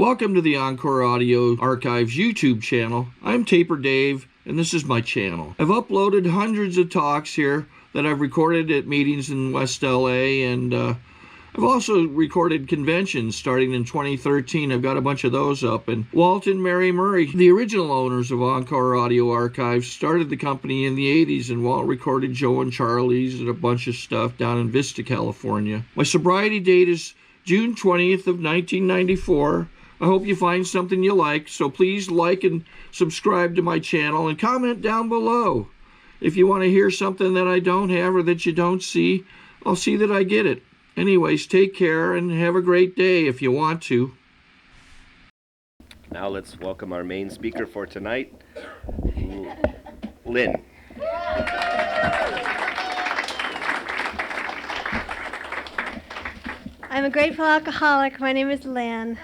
Welcome to the Encore Audio Archives YouTube channel. I'm Taper Dave, and this is my channel. I've uploaded hundreds of talks here that I've recorded at meetings in West LA, and I've also recorded conventions starting in 2013. I've got a bunch of those up. And Walt and Mary Murray, the original owners of Encore Audio Archives, started the company in the 80s, and Walt recorded Joe and Charlie's and a bunch of stuff down in Vista, California. My sobriety date is June 20th of 1994. I hope you find something you like, so please like and subscribe to my channel and comment down below. If you want to hear something that I don't have or that you don't see, I'll see that I get it. Anyways, take care and have a great day if you want to. Now let's welcome our main speaker for tonight, Lynn. I'm a grateful alcoholic. My name is Lynn.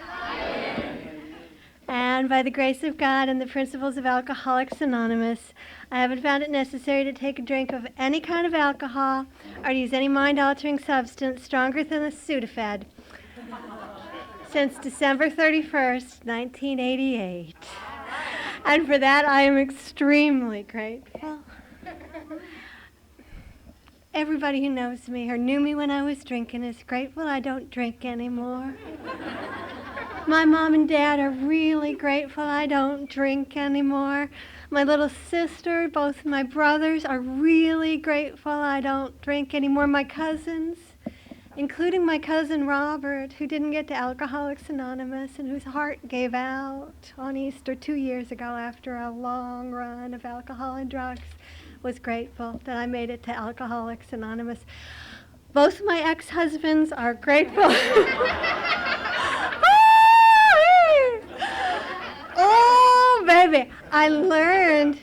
And by the grace of God and the principles of Alcoholics Anonymous, I haven't found it necessary to take a drink of any kind of alcohol or to use any mind-altering substance stronger than a Sudafed since December 31st, 1988. And for that, I am extremely grateful. Everybody who knows me or knew me when I was drinking is grateful I don't drink anymore. My mom and dad are really grateful I don't drink anymore. My little sister, both my brothers, are really grateful I don't drink anymore. My cousins, including my cousin Robert, who didn't get to Alcoholics Anonymous and whose heart gave out on Easter 2 years ago after a long run of alcohol and drugs, was grateful that I made it to Alcoholics Anonymous. Both my ex-husbands are grateful. Oh, baby, I learned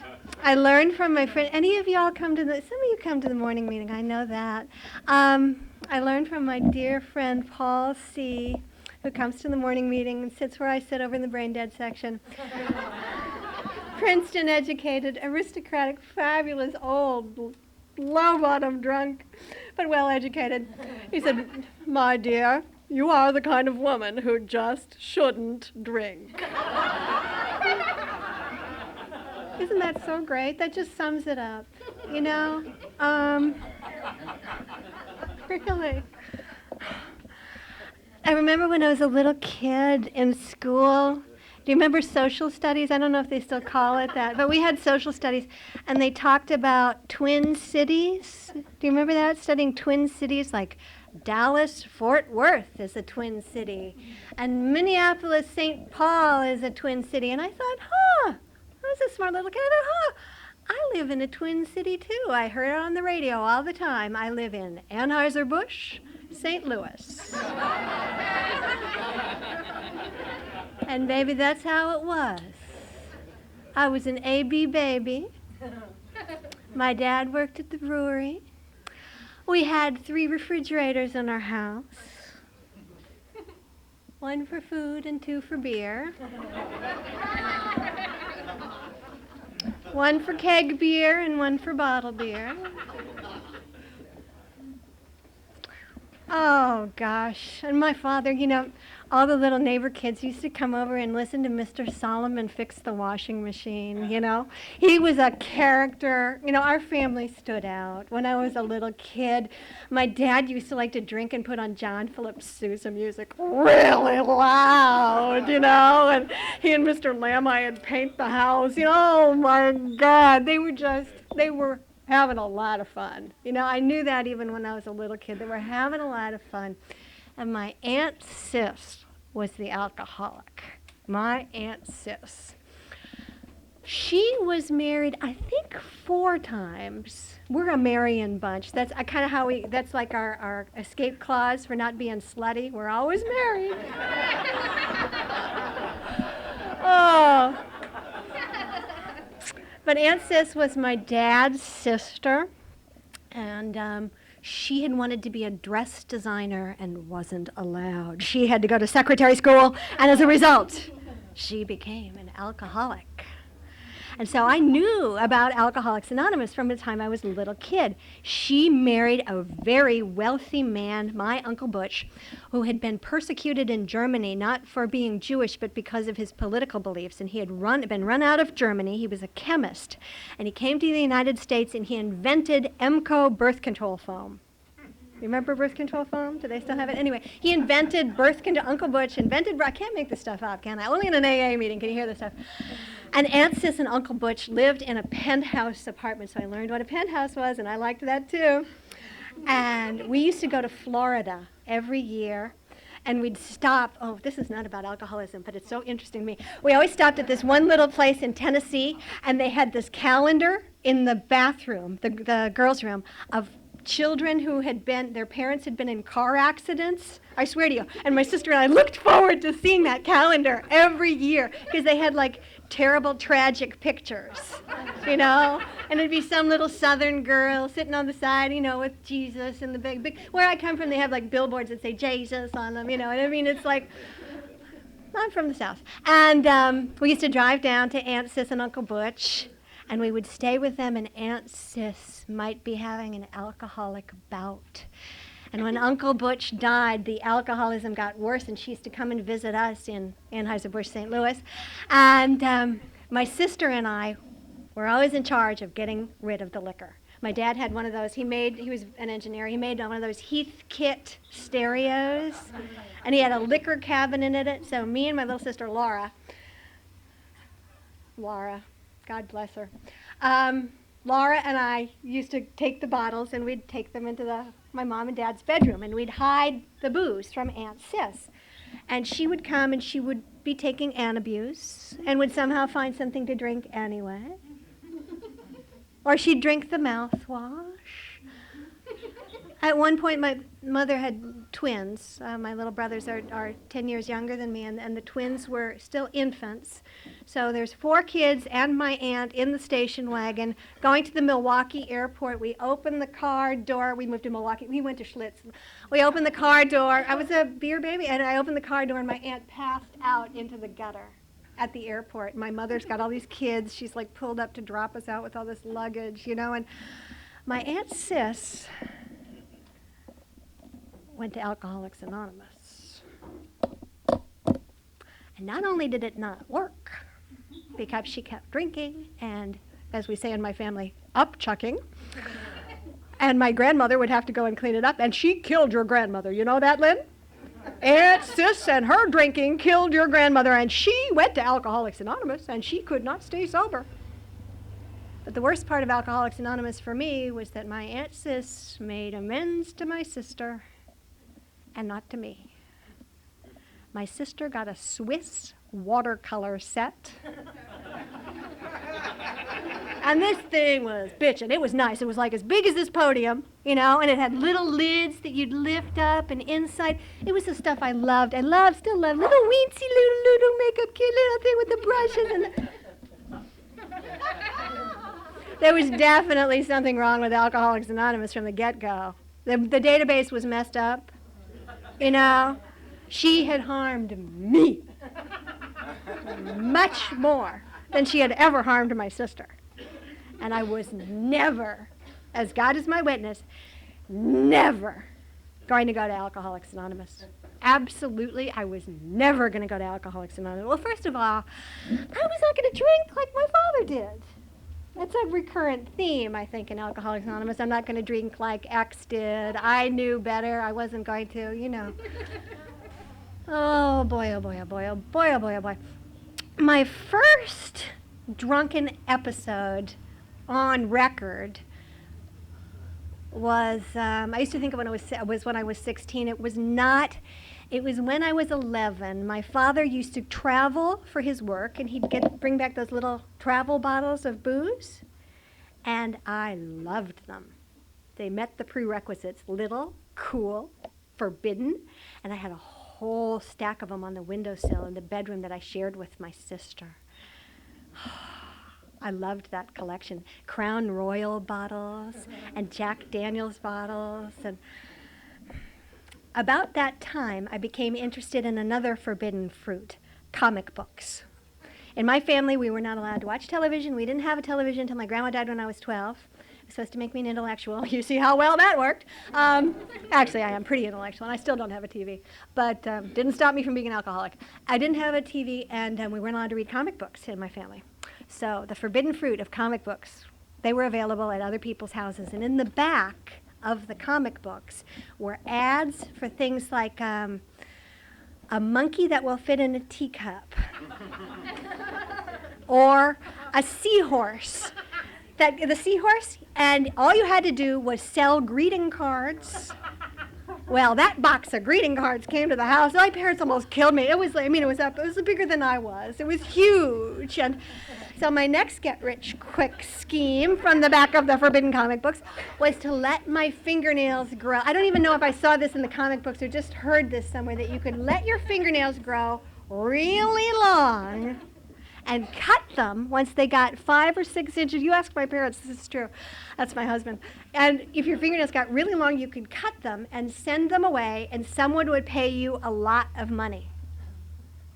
from my friend. Any of y'all come to some of you come to the morning meeting, I know that. I learned from my dear friend Paul C., who comes to the morning meeting and sits where I sit over in the brain dead section. Princeton educated, aristocratic, fabulous, old, low-bottom drunk, but well-educated. He said, "My dear, you are the kind of woman who just shouldn't drink." Isn't that so great? That just sums it up, you know? Really. I remember when I was a little kid in school. Do you remember social studies? I don't know if they still call it that, but we had social studies, and they talked about twin cities. Do you remember that? Studying twin cities like Dallas, Fort Worth is a twin city, and Minneapolis, St. Paul is a twin city. And I thought, I was a smart little kid. I thought, I live in a twin city too. I heard it on the radio all the time. I live in Anheuser-Busch, St. Louis. And baby, that's how it was. I was an AB baby. My dad worked at the brewery. We had 3 refrigerators in our house. 1 for food and 2 for beer. 1 for keg beer and 1 for bottle beer. Oh, gosh. And my father, you know, all the little neighbor kids used to come over and listen to Mr. Solomon fix the washing machine, you know. He was a character. You know, our family stood out. When I was a little kid, my dad used to like to drink and put on John Philip Sousa music really loud, you know. And he and Mr. Lamai would paint the house. You know, oh, my God. They were having a lot of fun. You know, I knew that even when I was a little kid. They were having a lot of fun. And my Aunt Sis was the alcoholic. My Aunt Sis. She was married, I think, 4 times. We're a marrying bunch. That's kind of how that's like our escape clause for not being slutty. We're always married. Oh. But Aunt Sis was my dad's sister, and she had wanted to be a dress designer and wasn't allowed. She had to go to secretary school, and as a result, she became an alcoholic. And so I knew about Alcoholics Anonymous from the time I was a little kid. She married a very wealthy man, my Uncle Butch, who had been persecuted in Germany, not for being Jewish, but because of his political beliefs. And he had been run out of Germany. He was a chemist. And he came to the United States and he invented Emco birth control foam. You remember birth control foam? Do they still have it? Anyway, he invented birth control. Uncle Butch invented, I can't make this stuff up, can I? Only in an AA meeting can you hear this stuff. And Aunt Sis and Uncle Butch lived in a penthouse apartment, so I learned what a penthouse was, and I liked that too. And we used to go to Florida every year, and we'd stop. Oh, this is not about alcoholism, but it's so interesting to me. We always stopped at this one little place in Tennessee, and they had this calendar in the bathroom, the girls' room, of children who their parents had been in car accidents. I swear to you. And my sister and I looked forward to seeing that calendar every year because they had like terrible, tragic pictures, you know? And it'd be some little southern girl sitting on the side, you know, with Jesus and the big, where I come from, they have like billboards that say Jesus on them, you know? And I mean, it's like, I'm from the South. And we used to drive down to Aunt Sis and Uncle Butch, and we would stay with them, and Aunt Sis might be having an alcoholic bout. And when Uncle Butch died, the alcoholism got worse, and she used to come and visit us in Anheuser-Busch, St. Louis. And my sister and I were always in charge of getting rid of the liquor. My dad had one of those. He was an engineer. He made one of those Heathkit stereos, and he had a liquor cabinet in it. So me and my little sister, Laura, God bless her. Laura and I used to take the bottles and we'd take them into my mom and dad's bedroom, and we'd hide the booze from Aunt Sis. And she would come and she would be taking antabuse and would somehow find something to drink anyway. Or she'd drink the mouthwash. At one point, my mother had twins. My little brothers are 10 years younger than me, and the twins were still infants. So there's 4 kids and my aunt in the station wagon going to the Milwaukee airport. We opened the car door. We moved to Milwaukee. We went to Schlitz. We opened the car door. I was a beer baby, and I opened the car door, and my aunt passed out into the gutter at the airport. My mother's got all these kids. She's like pulled up to drop us out with all this luggage, you know. And my Aunt Sis went to Alcoholics Anonymous. And not only did it not work, because she kept drinking and, as we say in my family, upchucking, and my grandmother would have to go and clean it up, and she killed your grandmother. You know that, Lynn? Aunt Sis and her drinking killed your grandmother, and she went to Alcoholics Anonymous, and she could not stay sober. But the worst part of Alcoholics Anonymous for me was that my Aunt Sis made amends to my sister and not to me. My sister got a Swiss watercolor set. And this thing was bitchin'. It was nice. It was like as big as this podium, you know, and it had little lids that you'd lift up, and inside, it was the stuff I loved. Still love, little weensy little makeup kit, little thing with the brushes. There was definitely something wrong with Alcoholics Anonymous from the get-go. The database was messed up. You know, she had harmed me much more than she had ever harmed my sister. And I was never, as God is my witness, never going to go to Alcoholics Anonymous. Absolutely, I was never going to go to Alcoholics Anonymous. Well, first of all, I was not going to drink like my father did. That's a recurrent theme, I think, in Alcoholics Anonymous. I'm not going to drink like X did. I knew better. I wasn't going to, you know. Oh, boy, oh, boy, oh, boy, oh, boy, oh, boy, oh, boy. My first drunken episode on record was, I used to think of when I was 16. It was when I was 11. My father used to travel for his work, and he'd bring back those little travel bottles of booze, and I loved them. They met the prerequisites: little, cool, forbidden, and I had a whole stack of them on the windowsill in the bedroom that I shared with my sister. I loved that collection. Crown Royal bottles and Jack Daniels bottles. And about that time, I became interested in another forbidden fruit, comic books. In my family, we were not allowed to watch television. We didn't have a television until my grandma died when I was 12. It was supposed to make me an intellectual. You see how well that worked. Actually, I am pretty intellectual, and I still don't have a TV. But didn't stop me from being an alcoholic. I didn't have a TV, and we weren't allowed to read comic books in my family. So the forbidden fruit of comic books, they were available at other people's houses. And in the back of the comic books were ads for things like a monkey that will fit in a teacup, or a seahorse. The seahorse, and all you had to do was sell greeting cards. Well, that box of greeting cards came to the house. My parents almost killed me. It was bigger than I was. It was huge. And so my next get-rich-quick scheme from the back of the forbidden comic books was to let my fingernails grow. I don't even know if I saw this in the comic books or just heard this somewhere, that you could let your fingernails grow really long and cut them once they got 5 or 6 inches. You ask my parents, this is true. That's my husband. And if your fingernails got really long, you could cut them and send them away, and someone would pay you a lot of money.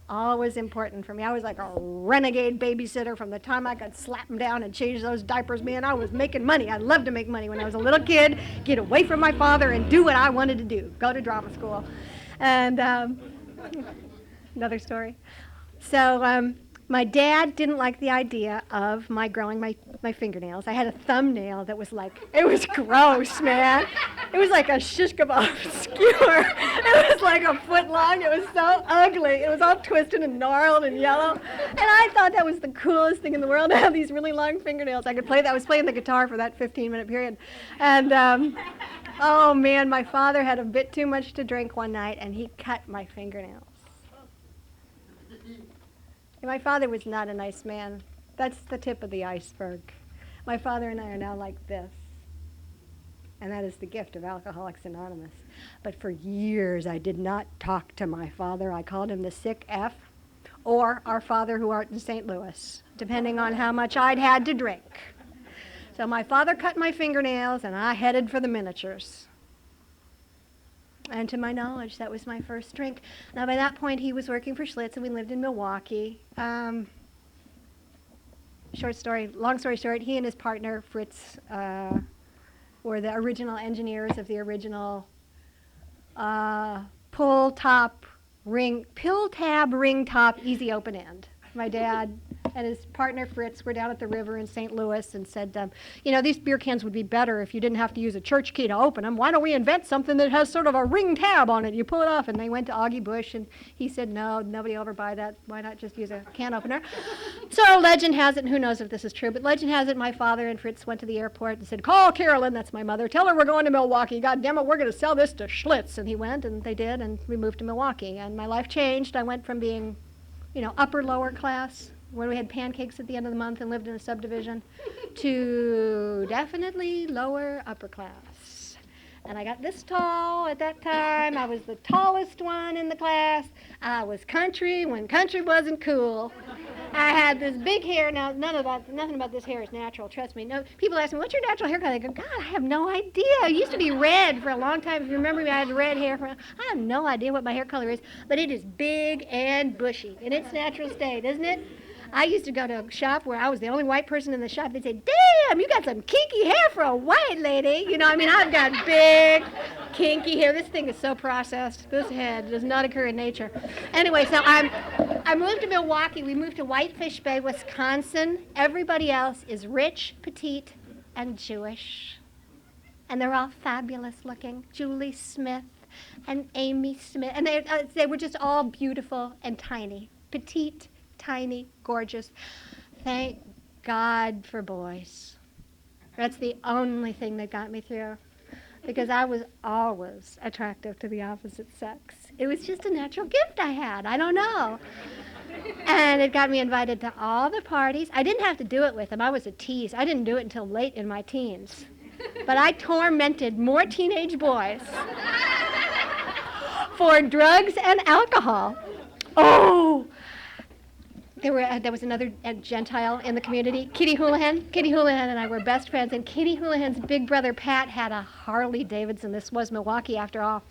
Always important for me. I was like a renegade babysitter from the time I could slap them down and change those diapers. Man, I was making money. I loved to make money when I was a little kid, get away from my father and do what I wanted to do, go to drama school. And another story. So my dad didn't like the idea of my growing my fingernails. I had a thumbnail that was like, it was gross, man. It was like a shish kebab skewer. It was like a foot long. It was so ugly. It was all twisted and gnarled and yellow. And I thought that was the coolest thing in the world, to have these really long fingernails. I could play that. I was playing the guitar for that 15-minute period. And oh man, my father had a bit too much to drink one night, and he cut my fingernails. My father was not a nice man. That's the tip of the iceberg. My father and I are now like this. And that is the gift of Alcoholics Anonymous. But for years, I did not talk to my father. I called him the sick F, or our Father who art in St. Louis, depending on how much I'd had to drink. So my father cut my fingernails, and I headed for the miniatures. And to my knowledge, that was my first drink. Now, by that point, he was working for Schlitz, and we lived in Milwaukee. Long story short, he and his partner, Fritz, were the original engineers of the original pill tab ring top easy open end. My dad and his partner Fritz were down at the river in St. Louis and said, these beer cans would be better if you didn't have to use a church key to open them. Why don't we invent something that has sort of a ring tab on it? You pull it off. And they went to Augie Bush, and he said, no, nobody will ever buy that. Why not just use a can opener? So legend has it, and who knows if this is true, but legend has it my father and Fritz went to the airport and said, call Carolyn, that's my mother, tell her we're going to Milwaukee. God damn it, we're going to sell this to Schlitz. And he went, and they did, and we moved to Milwaukee. And my life changed. I went from being, upper, lower class, where we had pancakes at the end of the month and lived in a subdivision, to definitely lower upper class. And I got this tall at that time. I was the tallest one in the class. I was country when country wasn't cool. I had this big hair. Now, nothing about this hair is natural, trust me. No, people ask me, what's your natural hair color? I go, God, I have no idea. It used to be red for a long time. If you remember me, I had red hair. I have no idea what my hair color is, but it is big and bushy in its natural state, isn't it? I used to go to a shop where I was the only white person in the shop. They'd say, damn, you got some kinky hair for a white lady. I've got big, kinky hair. This thing is so processed. This head does not occur in nature. Anyway, so I moved to Milwaukee. We moved to Whitefish Bay, Wisconsin. Everybody else is rich, petite, and Jewish. And they're all fabulous looking. Julie Smith and Amy Smith. And they were just all beautiful and tiny. Petite, tiny, gorgeous. Thank God for boys. That's the only thing that got me through, because I was always attractive to the opposite sex. It was just a natural gift I had. I don't know. And it got me invited to all the parties. I didn't have to do it with them. I was a tease. I didn't do it until late in my teens. But I tormented more teenage boys for drugs and alcohol. Oh! There was another Gentile in the community, Kitty Houlihan. Kitty Houlihan and I were best friends, and Kitty Houlihan's big brother Pat had a Harley Davidson. This was Milwaukee after all.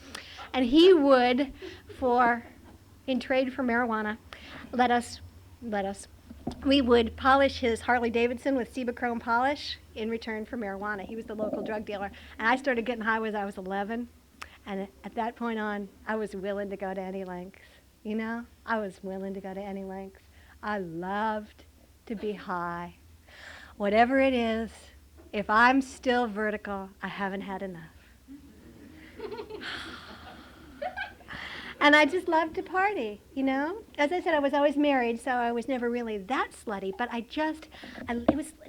And he would, in trade for marijuana, let us we would polish his Harley Davidson with Cibachrome polish in return for marijuana. He was the local drug dealer. And I started getting high when I was 11. And at that point on, I was willing to go to any lengths. You know, I was willing to go to any lengths. I loved to be high. Whatever it is, if I'm still vertical, I haven't had enough. And I just loved to party, you know? As I said, I was always married, so I was never really that slutty, but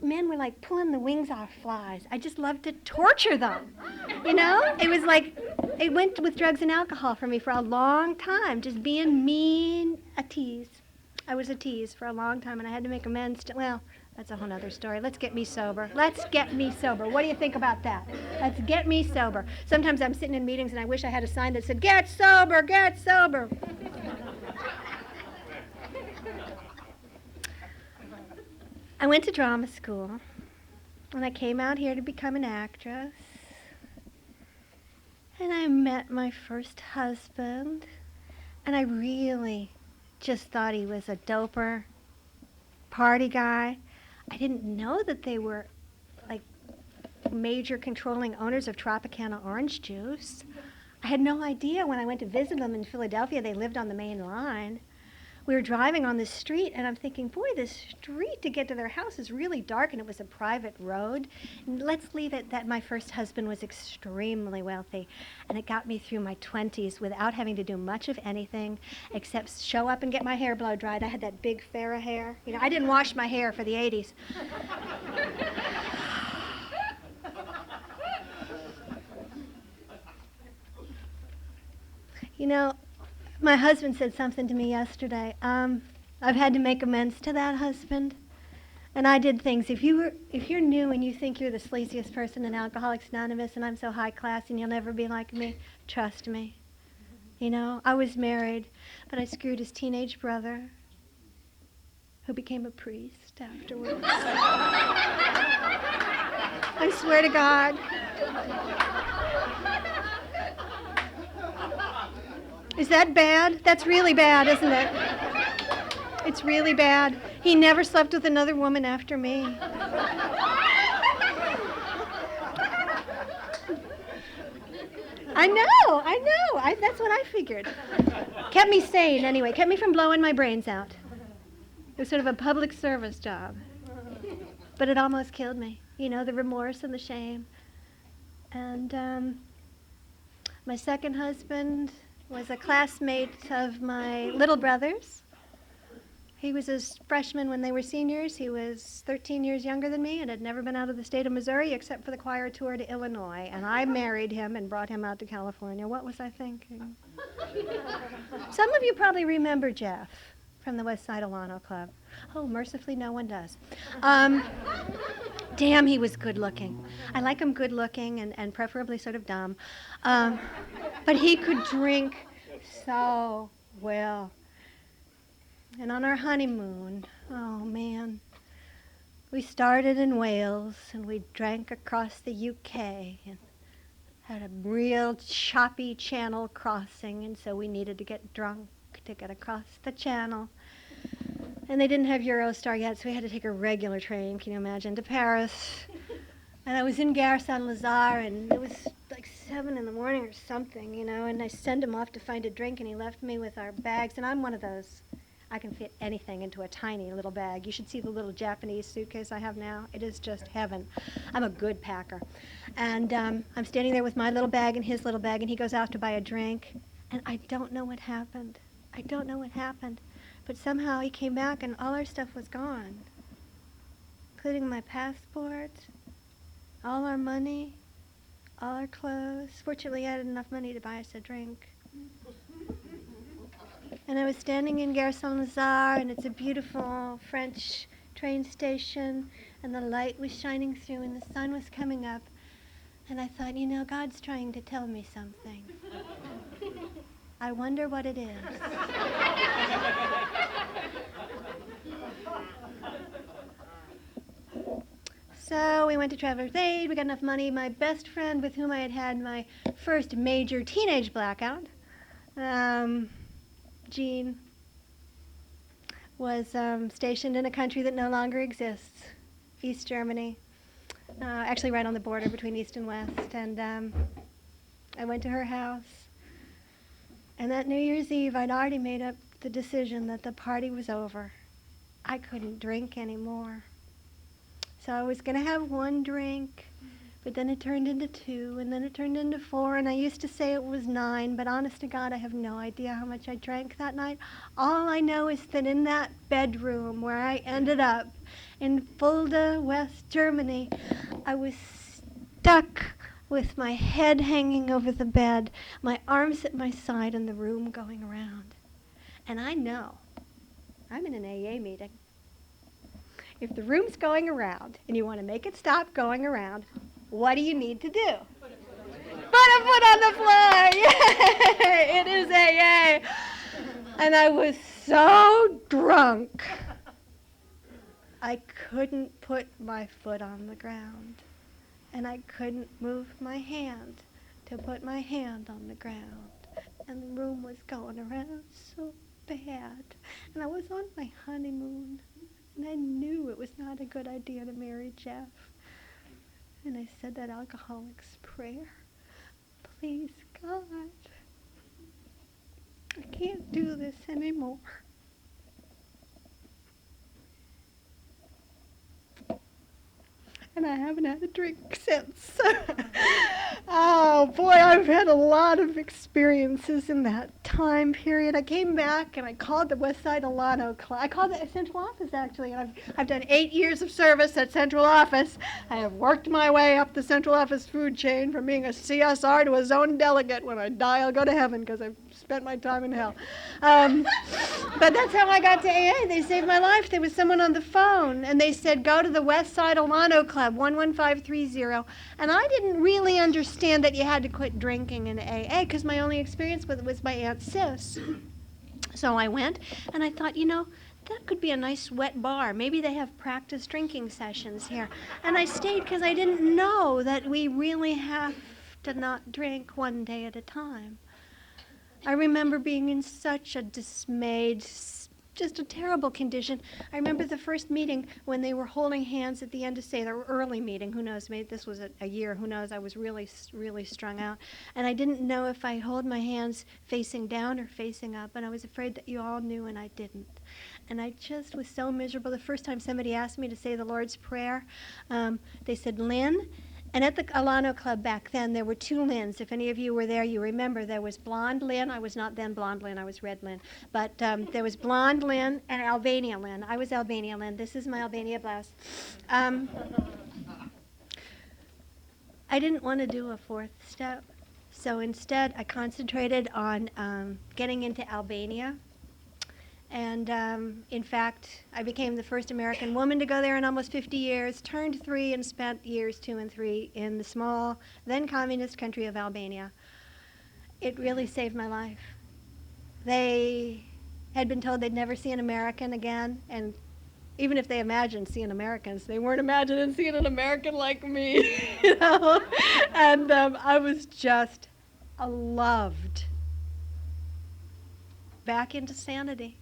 men were like pulling the wings off flies. I just loved to torture them, you know? It was like, it went with drugs and alcohol for me for a long time, just being mean, a tease. I was a tease for a long time, and I had to make amends well, that's a whole other story. Let's get me sober. Let's get me sober. What do you think about that? Let's get me sober. Sometimes I'm sitting in meetings and I wish I had a sign that said, "Get sober, get sober." I went to drama school, and I came out here to become an actress. And I met my first husband, and I really just thought he was a doper party guy. I didn't know that they were like major controlling owners of Tropicana orange juice. I had no idea when I went to visit them in Philadelphia. They lived on the main line. We were driving on this street, and I'm thinking, boy, this street to get to their house is really dark, and it was a private road. And let's leave it that my first husband was extremely wealthy, and it got me through my 20s without having to do much of anything except show up and get my hair blow dried. I had that big Farrah hair. You know, I didn't wash my hair for the 80s. You know, my husband said something to me yesterday. I've had to make amends to that husband. And I did things. If you're new and you think you're the sleaziest person in Alcoholics Anonymous and I'm so high class and you'll never be like me, trust me. You know, I was married, but I screwed his teenage brother, who became a priest afterwards. I swear to God. Is that bad? That's really bad, isn't it? It's really bad. He never slept with another woman after me. I know. That's what I figured. Kept me sane anyway, kept me from blowing my brains out. It was sort of a public service job. But it almost killed me. You know, the remorse and the shame. And my second husband was a classmate of my little brother's. He was a freshman when they were seniors. He was 13 years younger than me and had never been out of the state of Missouri except for the choir tour to Illinois. And I married him and brought him out to California. What was I thinking? Some of you probably remember Jeff from the West Side Alano Club. Oh, mercifully, no one does. Damn, he was good looking. I like him good looking and preferably sort of dumb. But he could drink so well. And on our honeymoon, oh man, we started in Wales and we drank across the UK and had a real choppy channel crossing, and so we needed to get drunk to get across the channel. And they didn't have Eurostar yet, so we had to take a regular train, can you imagine, to Paris. And I was in Gare Saint-Lazare, and it was like 7 in the morning or something, you know, and I sent him off to find a drink, and he left me with our bags, and I'm one of those. I can fit anything into a tiny little bag. You should see the little Japanese suitcase I have now. It is just heaven. I'm a good packer. And I'm standing there with my little bag and his little bag, and he goes out to buy a drink, and I don't know what happened. I don't know what happened. But somehow he came back and all our stuff was gone, including my passport, all our money, all our clothes. Fortunately, I had enough money to buy us a drink. And I was standing in Gare Saint-Lazare, and it's a beautiful French train station, and the light was shining through, and the sun was coming up. And I thought, you know, God's trying to tell me something. I wonder what it is. So we went to Traveler's Aid. We got enough money. My best friend with whom I had had my first major teenage blackout, Jean, was stationed in a country that no longer exists, East Germany, actually right on the border between East and West. And I went to her house. And that New Year's Eve, I'd already made up the decision that the party was over. I couldn't drink anymore. So I was going to have one drink, but then it turned into 2, and then it turned into 4, and I used to say it was 9, but honest to God, I have no idea how much I drank that night. All I know is that in that bedroom where I ended up in Fulda, West Germany, I was stuck with my head hanging over the bed, my arms at my side, and the room going around. And I know, I'm in an AA meeting. If the room's going around and you want to make it stop going around, what do you need to do? Put a foot on the floor. Yay! It is AA. And I was so drunk, I couldn't put my foot on the ground. And I couldn't move my hand to put my hand on the ground. And the room was going around so bad. And I was on my honeymoon. And I knew it was not a good idea to marry Jeff. And I said that alcoholic's prayer. Please, God, I can't do this anymore. And I haven't had a drink since. Oh boy, I've had a lot of experiences in that time period. I came back and I called the West Side Alano Club. I called the central office actually, and I've done 8 years of service at central office. I have worked my way up the central office food chain from being a CSR to a zone delegate. When I die, I'll go to heaven because I've spent my time in hell. But that's how I got to AA. They saved my life. There was someone on the phone, and they said, go to the West Side Alano Club, 11530. And I didn't really understand that you had to quit drinking in AA, because my only experience with it was my Aunt Sis. So I went, and I thought, you know, that could be a nice wet bar. Maybe they have practice drinking sessions here. And I stayed because I didn't know that we really have to not drink one day at a time. I remember being in such a dismayed, just a terrible condition. I remember the first meeting when they were holding hands at the end to say their early meeting. Who knows, maybe this was a year, who knows. I was really, really strung out. And I didn't know if I hold my hands facing down or facing up. And I was afraid that you all knew and I didn't. And I just was so miserable. The first time somebody asked me to say the Lord's Prayer, they said, Lynn. And at the Alano Club back then, there were 2 Lynns. If any of you were there, you remember there was Blonde Lynn. I was not then Blonde Lynn, I was Red Lynn. But there was Blonde Lynn and Albania Lynn. I was Albania Lynn. This is my Albania blouse. I didn't want to do a 4th step. So instead, I concentrated on getting into Albania. And in fact, I became the first American woman to go there in almost 50 years, turned 3 and spent years 2 and 3 in the small, then communist country of Albania. It really saved my life. They had been told they'd never see an American again, and even if they imagined seeing Americans, they weren't imagining seeing an American like me, you know? And I was just loved back into sanity.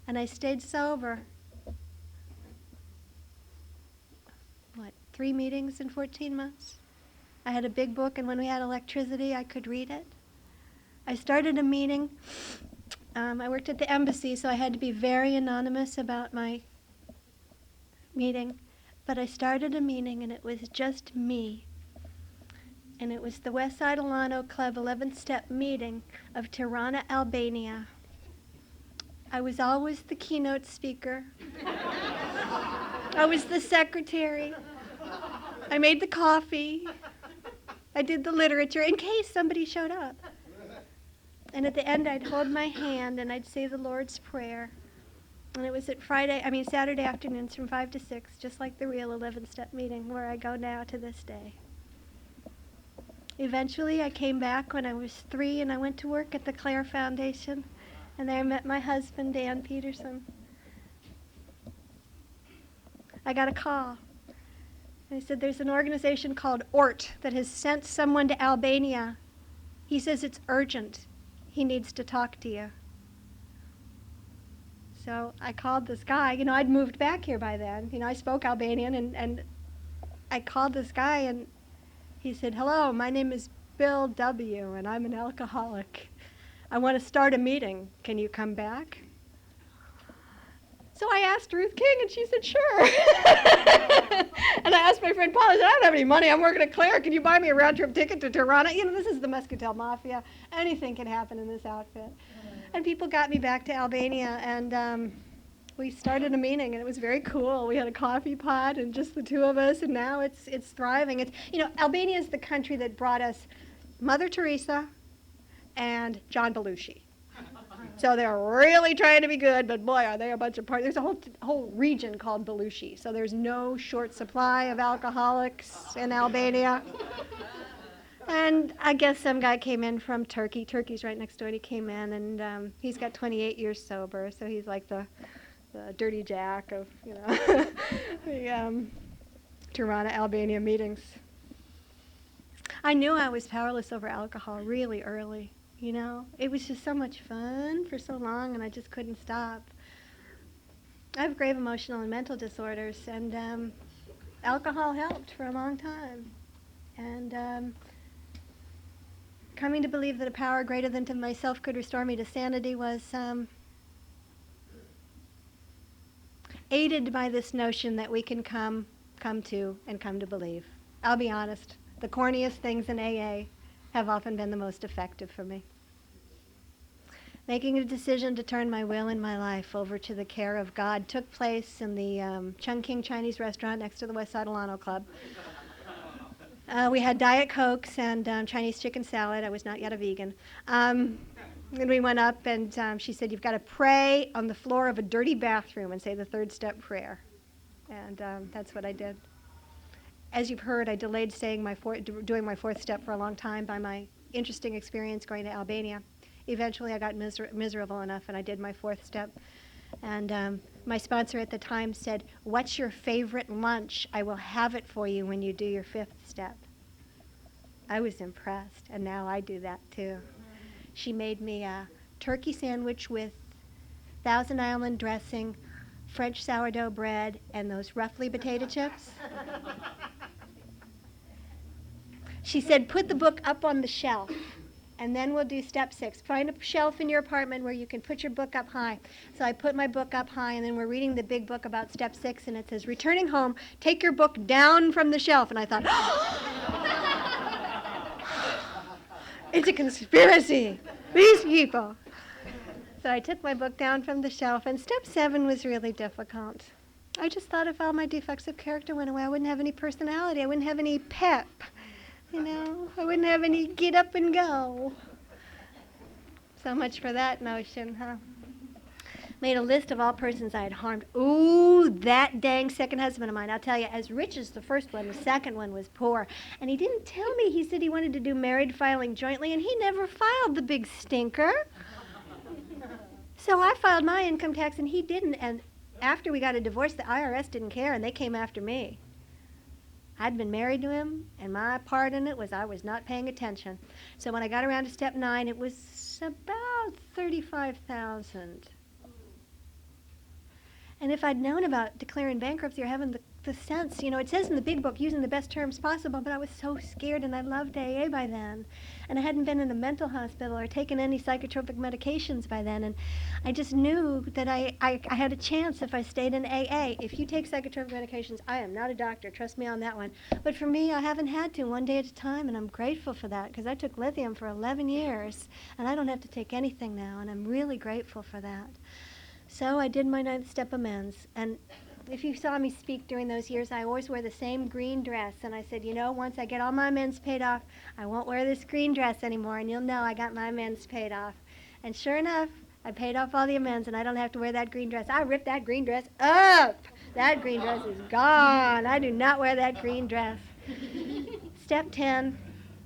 And I stayed sober, 3 meetings in 14 months? I had a big book, and when we had electricity, I could read it. I started a meeting. I worked at the embassy, so I had to be very anonymous about my meeting. But I started a meeting, and it was just me. And it was the West Side Alano Club 11th Step meeting of Tirana, Albania. I was always the keynote speaker. I was the secretary. I made the coffee. I did the literature in case somebody showed up. And at the end, I'd hold my hand and I'd say the Lord's Prayer. And it was at Saturday afternoons from 5 to 6, just like the real 11-step meeting where I go now to this day. Eventually, I came back when I was 3 and I went to work at the Clare Foundation. And there I met my husband, Dan Peterson. I got a call. They said, there's an organization called ORT that has sent someone to Albania. He says it's urgent. He needs to talk to you. So I called this guy. I'd moved back here by then. I spoke Albanian, and I called this guy, and he said, "Hello, my name is Bill W., and I'm an alcoholic. I want to start a meeting. Can you come back?" So I asked Ruth King, and she said, "Sure." And I asked my friend Paul, I said, "I don't have any money. I'm working at Claire. Can you buy me a round-trip ticket to Toronto?" This is the Muscatel Mafia. Anything can happen in this outfit. And people got me back to Albania, and we started a meeting, and it was very cool. We had a coffee pot and just the two of us, and now it's thriving. Albania is the country that brought us Mother Teresa and John Belushi. So they're really trying to be good, but boy, are they a bunch of parties. There's a whole region called Belushi, so there's no short supply of alcoholics in Albania. And I guess some guy came in from Turkey. Turkey's right next door, and he came in, and he's got 28 years sober, so he's like the dirty jack of, the Tirana, Albania meetings. I knew I was powerless over alcohol really early. It was just so much fun for so long, and I just couldn't stop. I have grave emotional and mental disorders, and alcohol helped for a long time. And coming to believe that a power greater than to myself could restore me to sanity was aided by this notion that we can come to believe. I'll be honest, the corniest things in AA have often been the most effective for me. Making a decision to turn my will and my life over to the care of God took place in the Chungking Chinese restaurant next to the West Side Alano Club. We had Diet Cokes and Chinese chicken salad. I was not yet a vegan. And we went up, and she said, "You've got to pray on the floor of a dirty bathroom and say the third step prayer." And that's what I did. As you've heard, I delayed doing my fourth step for a long time by my interesting experience going to Albania. Eventually, I got miserable enough, and I did my fourth step. And my sponsor at the time said, "What's your favorite lunch? I will have it for you when you do your fifth step." I was impressed, and now I do that too. She made me a turkey sandwich with Thousand Island dressing, French sourdough bread, and those roughly potato chips. She said, "Put the book up on the shelf, and then we'll do step 6. Find a shelf in your apartment where you can put your book up high." So I put my book up high, and then we're reading the big book about step 6, and it says, "Returning home, take your book down from the shelf." And I thought, it's a conspiracy. These people. So I took my book down from the shelf, and step 7 was really difficult. I just thought if all my defects of character went away, I wouldn't have any personality. I wouldn't have any pep. I wouldn't have any get up and go. So much for that notion, huh? Made a list of all persons I had harmed. Ooh, that dang second husband of mine. I'll tell you, as rich as the first one, the second one was poor. And he didn't tell me. He said he wanted to do married filing jointly, and he never filed, the big stinker. So I filed my income tax, and he didn't. And after we got a divorce, the IRS didn't care, and they came after me. I'd been married to him, and my part in it was I was not paying attention. So when I got around to step 9, it was about $35,000. And if I'd known about declaring bankruptcy or having the sense, it says in the big book, using the best terms possible, but I was so scared, and I loved AA by then. And I hadn't been in a mental hospital or taken any psychotropic medications by then, and I just knew that I had a chance if I stayed in AA. If you take psychotropic medications, I am not a doctor, trust me on that one. But for me, I haven't had to, one day at a time, and I'm grateful for that, because I took lithium for 11 years, and I don't have to take anything now, and I'm really grateful for that. So I did my 9th step amends, and if you saw me speak during those years, I always wear the same green dress, and I said, once I get all my amends paid off, I won't wear this green dress anymore, and you'll know I got my amends paid off. And sure enough, I paid off all the amends, and I don't have to wear that green dress. I ripped that green dress up. That green dress is gone. I do not wear that green dress. Step 10,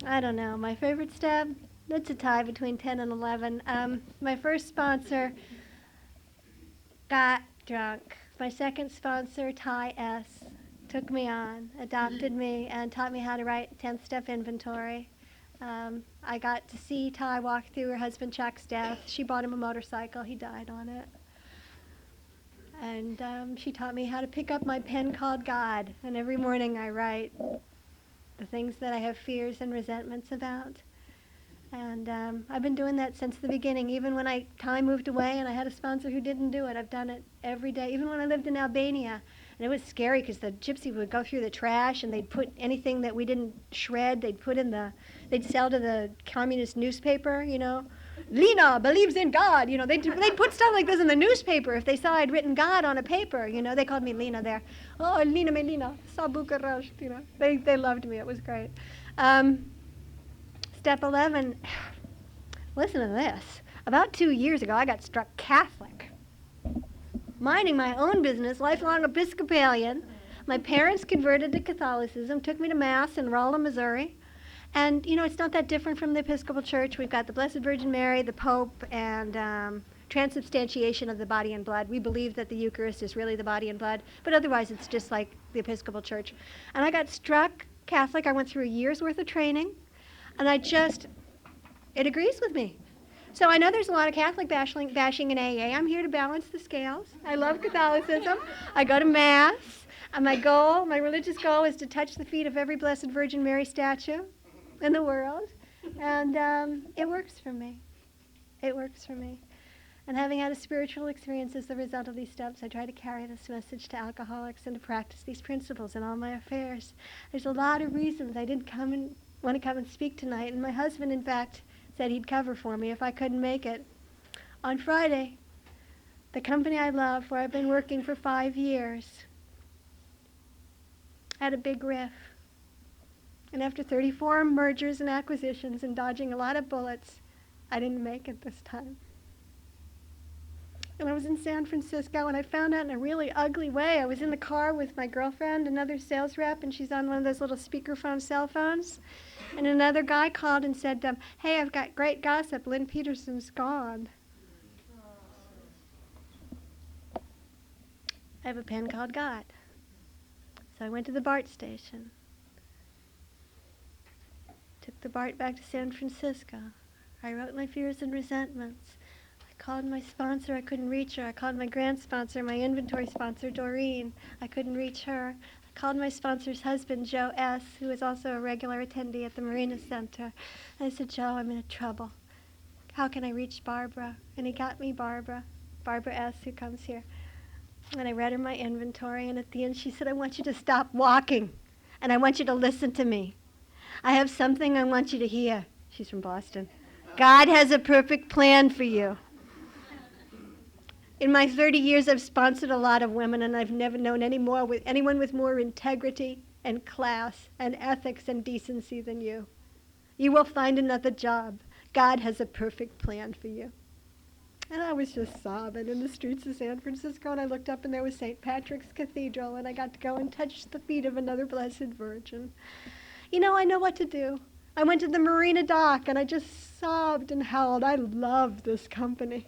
I don't know, my favorite step? It's a tie between 10 and 11. My first sponsor got drunk. My second sponsor, Ty S., took me on, adopted me, and taught me how to write 10th step inventory. I got to see Ty walk through her husband Chuck's death. She bought him a motorcycle. He died on it. And she taught me how to pick up my pen called God. And every morning I write the things that I have fears and resentments about. And I've been doing that since the beginning. Even when time moved away and I had a sponsor who didn't do it, I've done it every day. Even when I lived in Albania. And it was scary because the gypsy would go through the trash and they'd put anything that we didn't shred, they'd sell to the communist newspaper, you know. Lena believes in God, you know. They'd put stuff like this in the newspaper if they saw I'd written God on a paper, you know. They called me Lena there. Oh, Lena, me Lena, sa Bucharest, you know. They loved me. It was great. Step 11, listen to this. About 2 years ago, I got struck Catholic. Minding my own business, lifelong Episcopalian. My parents converted to Catholicism, took me to Mass in Rolla, Missouri. And, you know, it's not that different from the Episcopal Church. We've got the Blessed Virgin Mary, the Pope, and transubstantiation of the body and blood. We believe that the Eucharist is really the body and blood, but otherwise it's just like the Episcopal Church. And I got struck Catholic. I went through a year's worth of training. And it agrees with me. So I know there's a lot of Catholic bashing in AA. I'm here to balance the scales. I love Catholicism. I go to Mass. And my religious goal is to touch the feet of every Blessed Virgin Mary statue in the world. And it works for me. It works for me. And having had a spiritual experience as the result of these steps, I try to carry this message to alcoholics and to practice these principles in all my affairs. There's a lot of reasons I didn't want to come and speak tonight. And my husband, in fact, said he'd cover for me if I couldn't make it. On Friday, the company I love, where I've been working for 5 years, had a big riff. And after 34 mergers and acquisitions and dodging a lot of bullets, I didn't make it this time. And I was in San Francisco, and I found out in a really ugly way. I was in the car with my girlfriend, another sales rep, and she's on one of those little speakerphone cell phones. And another guy called and said, hey, I've got great gossip. Lynn Peterson's gone. I have a pen called God. So I went to the BART station. Took the BART back to San Francisco. I wrote my fears and resentments. I called my sponsor. I couldn't reach her. I called my grant sponsor, my inventory sponsor, Doreen. I couldn't reach her. I called my sponsor's husband, Joe S., who is also a regular attendee at the Marina Center. I said, Joe, I'm in trouble. How can I reach Barbara? And he got me Barbara S., who comes here. And I read her my inventory, and at the end she said, I want you to stop walking, and I want you to listen to me. I have something I want you to hear. She's from Boston. God has a perfect plan for you. In my 30 years, I've sponsored a lot of women, and I've never known anyone with more integrity and class and ethics and decency than you. You will find another job. God has a perfect plan for you. And I was just sobbing in the streets of San Francisco, and I looked up, and there was St. Patrick's Cathedral, and I got to go and touch the feet of another Blessed Virgin. You know, I know what to do. I went to the Marina dock, and I just sobbed and howled. I love this company.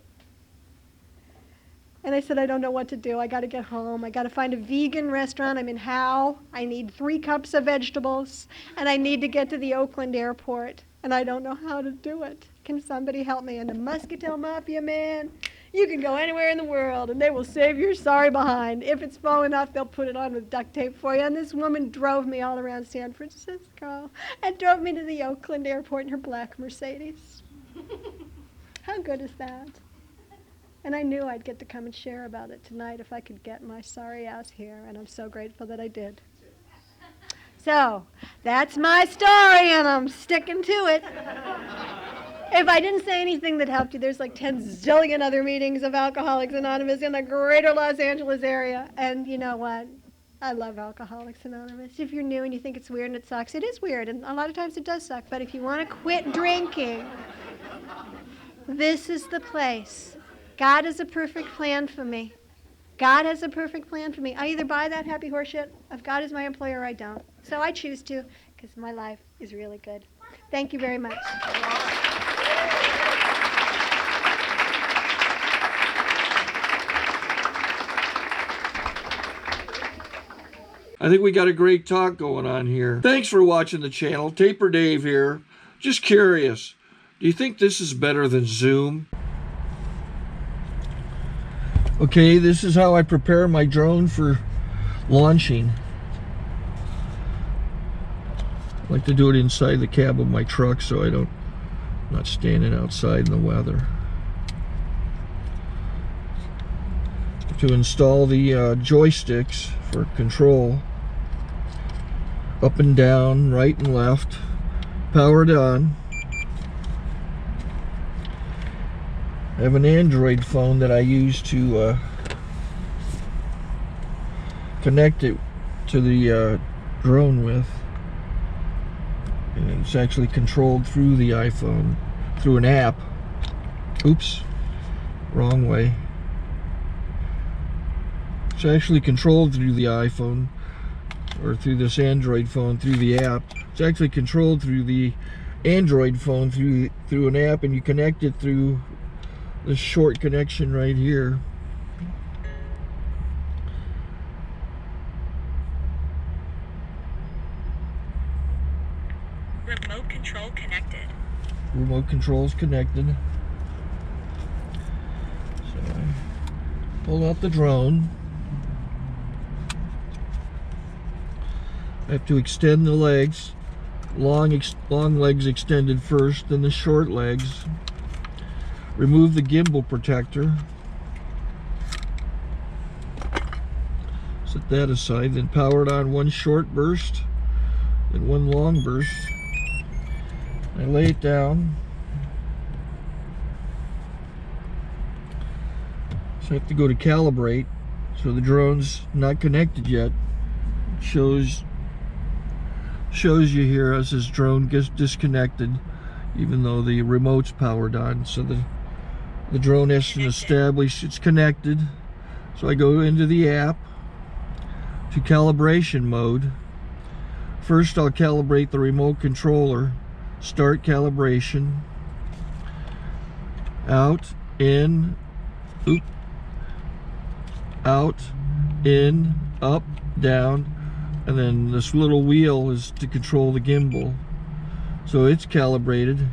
And I said, I don't know what to do. I got to get home. I got to find a vegan restaurant. I'm in Howe. I need 3 cups of vegetables, and I need to get to the Oakland airport, and I don't know how to do it. Can somebody help me? And the Muscatel Mafia, man, you can go anywhere in the world, and they will save your sorry behind. If it's falling off, they'll put it on with duct tape for you. And this woman drove me all around San Francisco and drove me to the Oakland airport in her black Mercedes. How good is that? And I knew I'd get to come and share about it tonight if I could get my sorry ass here, and I'm so grateful that I did. So, that's my story, and I'm sticking to it. If I didn't say anything that helped you, there's like 10 zillion other meetings of Alcoholics Anonymous in the greater Los Angeles area. And you know what? I love Alcoholics Anonymous. If you're new and you think it's weird and it sucks, it is weird, and a lot of times it does suck. But if you want to quit drinking, this is the place. God has a perfect plan for me. God has a perfect plan for me. I either buy that happy horseshit if God is my employer or I don't. So I choose to, because my life is really good. Thank you very much. I think we got a great talk going on here. Thanks for watching the channel. Taper Dave here. Just curious, do you think this is better than Zoom? Okay, this is how I prepare my drone for launching. I like to do it inside the cab of my truck so I'm not standing outside in the weather. To install the joysticks for control, up and down, right and left, powered on. I have an Android phone that I use to connect it to the drone with. And it's actually controlled through the iPhone, through an app. Oops, wrong way. It's actually controlled through the iPhone, or through this Android phone, through the app. It's actually controlled through the Android phone, through an app, and you connect it through this short connection right here. Remote control connected. Remote control's connected. So I pull out the drone. I have to extend the legs. Long legs extended first, then the short legs. Remove the gimbal protector. Set that aside, then power it on one short burst, then one long burst. I lay it down. So I have to go to calibrate. So the drone's not connected yet. It shows you here as this drone gets disconnected, even though the remote's powered on. So the drone has to establish it's connected. So I go into the app to calibration mode. First I'll calibrate the remote controller. Start calibration. Out, in, out, in, up, down, and then this little wheel is to control the gimbal. So it's calibrated.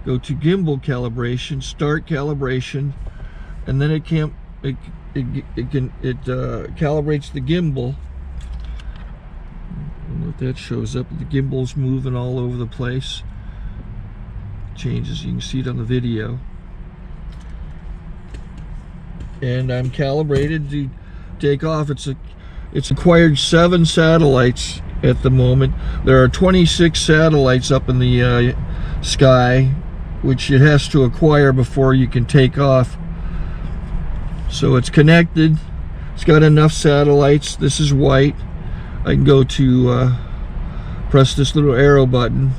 Go to gimbal calibration, start calibration, and then it calibrates the gimbal. And if that shows up, the gimbal's moving all over the place. Changes, you can see it on the video. And I'm calibrated to take off. It's acquired 7 satellites at the moment. There are 26 satellites up in the sky, which it has to acquire before you can take off. So it's connected. It's got enough satellites. This is white. I can go to press this little arrow button,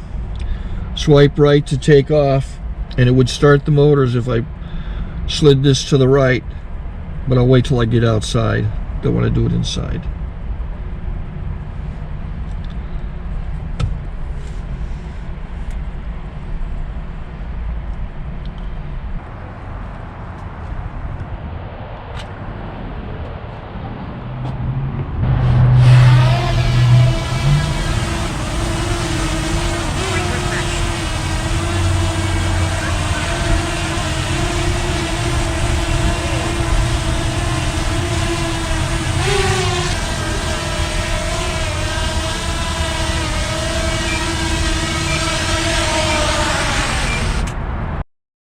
swipe right to take off, and it would start the motors if I slid this to the right. But I'll wait till I get outside. Don't want to do it inside.